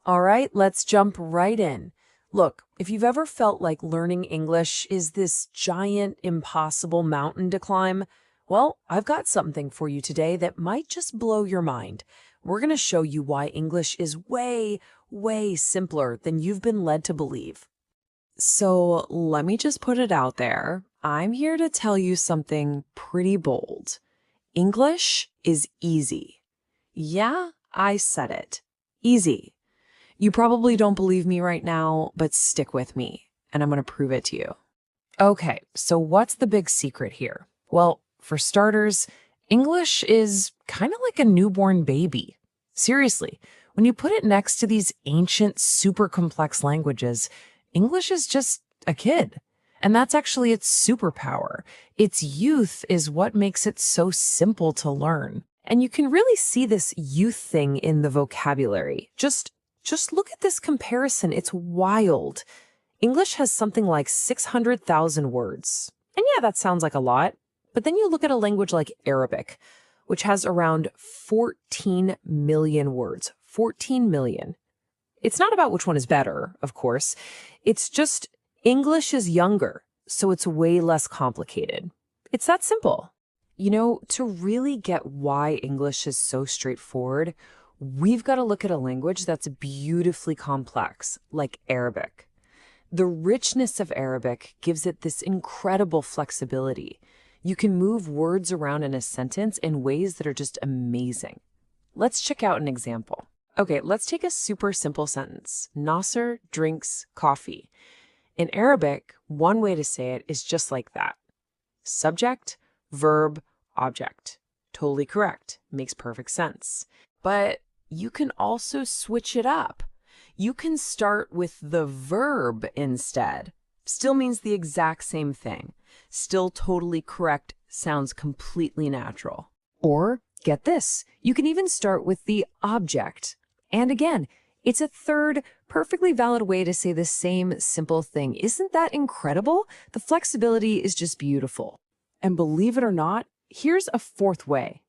All right, let's jump right in. Look, if you've ever felt like learning English is this giant, impossible mountain to climb, well, I've got something for you today that might just blow your mind. We're going to show you why English is way, way simpler than you've been led to believe. So let me just put it out there. I'm here to tell you something pretty bold. English is easy. Yeah, I said it. Easy. You probably don't believe me right now, but stick with me, and I'm going to prove it to you. Okay, so what's the big secret here? Well, for starters, English is kind of like a newborn baby. Seriously, when you put it next to these ancient, super complex languages, English is just a kid. And that's actually its superpower. Its youth is what makes it so simple to learn. And you can really see this youth thing in the vocabulary. Just look at this comparison. It's wild. English has something like 600,000 words. And yeah, that sounds like a lot. But then you look at a language like Arabic, which has around 14 million words. 14 million. It's not about which one is better, of course. It's just English is younger, so it's way less complicated. It's that simple. You know, to really get why English is so straightforward, we've got to look at a language that's beautifully complex, like Arabic. The richness of Arabic gives it this incredible flexibility. You can move words around in a sentence in ways that are just amazing. Let's check out an example. Okay, let's take a super simple sentence. Nasser drinks coffee. In Arabic, one way to say it is just like that. Subject, verb, object. Totally correct. Makes perfect sense. But you can also switch it up. You can start with the verb instead. Still means the exact same thing. Still totally correct, sounds completely natural. Or, get this, you can even start with the object. And again, it's a third, perfectly valid way to say the same simple thing. Isn't that incredible? The flexibility is just beautiful. And believe it or not, here's a fourth way.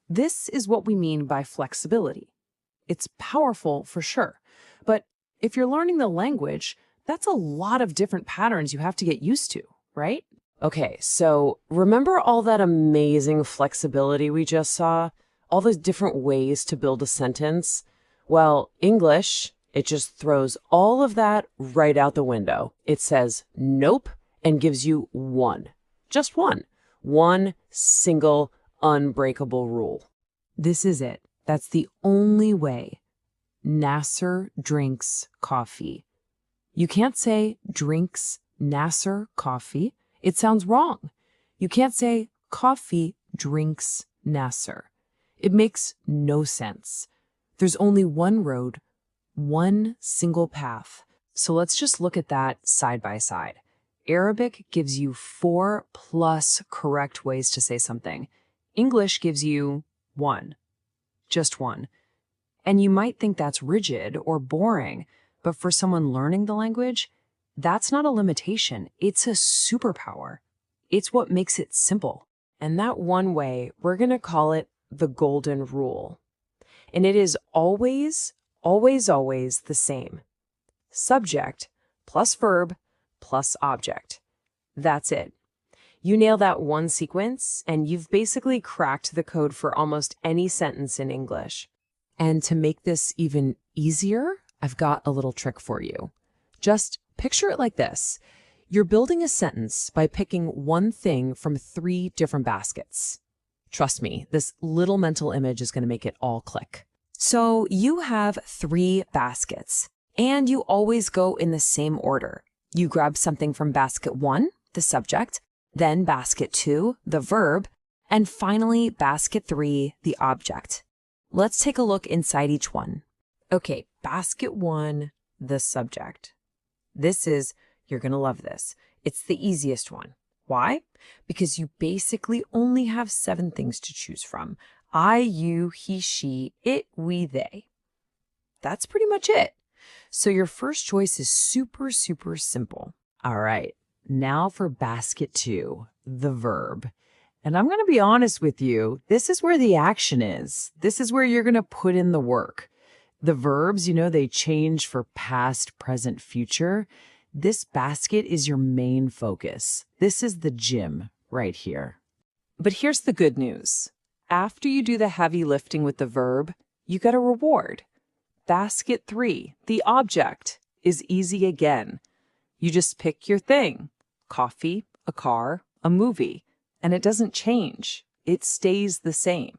This is what we mean by flexibility. It's powerful for sure. But if you're learning the language, that's a lot of different patterns you have to get used to, right? Okay, so remember all that amazing flexibility we just saw? All those different ways to build a sentence? Well, English, it just throws all of that right out the window. It says nope and gives you one. Just one. One single unbreakable rule. This is it. That's the only way. Nasser drinks coffee. You can't say drinks Nasser coffee. It sounds wrong. You can't say coffee drinks Nasser. It makes no sense. There's only one road, one single path. So let's just look at that side by side. Arabic gives you 4+ correct ways to say something. English gives you one. Just one. And you might think that's rigid or boring, but for someone learning the language, that's not a limitation. It's a superpower. It's what makes it simple. And that one way, we're going to call it the golden rule. And it is always, always, always the same. Subject plus verb plus object. That's it. You nail that one sequence, and you've basically cracked the code for almost any sentence in English. And to make this even easier, I've got a little trick for you. Just picture it like this. You're building a sentence by picking one thing from 3 different baskets. Trust me, this little mental image is going to make it all click. So you have 3 baskets, and you always go in the same order. You grab something from basket 1, the subject, then basket 2, the verb, and finally basket 3, the object. Let's take a look inside each one. Okay, basket 1, the subject. You're going to love this. It's the easiest one. Why? Because you basically only have 7 things to choose from. I, you, he, she, it, we, they. That's pretty much it. So your first choice is super, super simple. All right, now for basket 2, the verb. And I'm going to be honest with you, this is where the action is. This is where you're going to put in the work. The verbs, they change for past, present, future. This basket is your main focus. This is the gym right here. But here's the good news. After you do the heavy lifting with the verb, you get a reward. Basket 3, the object, is easy again. You just pick your thing, coffee, a car, a movie, and it doesn't change. It stays the same.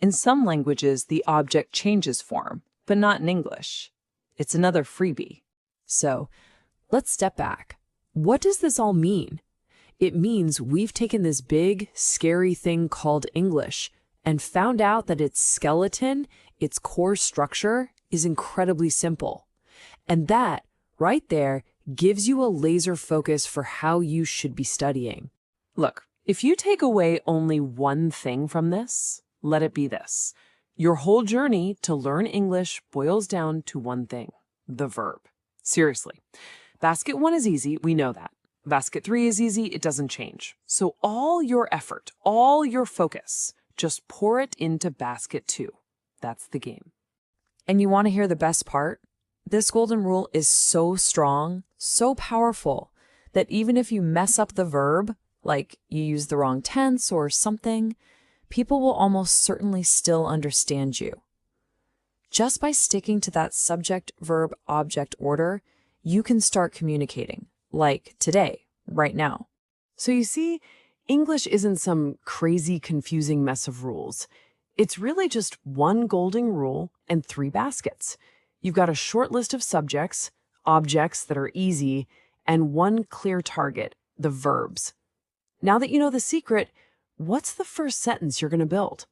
In some languages, the object changes form, but not in English. It's another freebie. So, let's step back. What does this all mean? It means we've taken this big, scary thing called English and found out that its skeleton, its core structure, is incredibly simple. And that, right there, gives you a laser focus for how you should be studying. Look, if you take away only one thing from this, let it be this. Your whole journey to learn English boils down to one thing, the verb. Seriously. Basket 1 is easy, we know that. Basket 3 is easy, it doesn't change. So all your effort, all your focus, just pour it into basket 2. That's the game. And you want to hear the best part? This golden rule is so strong, so powerful, that even if you mess up the verb, like you use the wrong tense or something, people will almost certainly still understand you. Just by sticking to that subject, verb, object order, you can start communicating, like today, right now. So you see, English isn't some crazy, confusing mess of rules. It's really just one golden rule and 3 baskets. You've got a short list of subjects, objects that are easy, and one clear target, the verbs. Now that you know the secret, what's the first sentence you're going to build?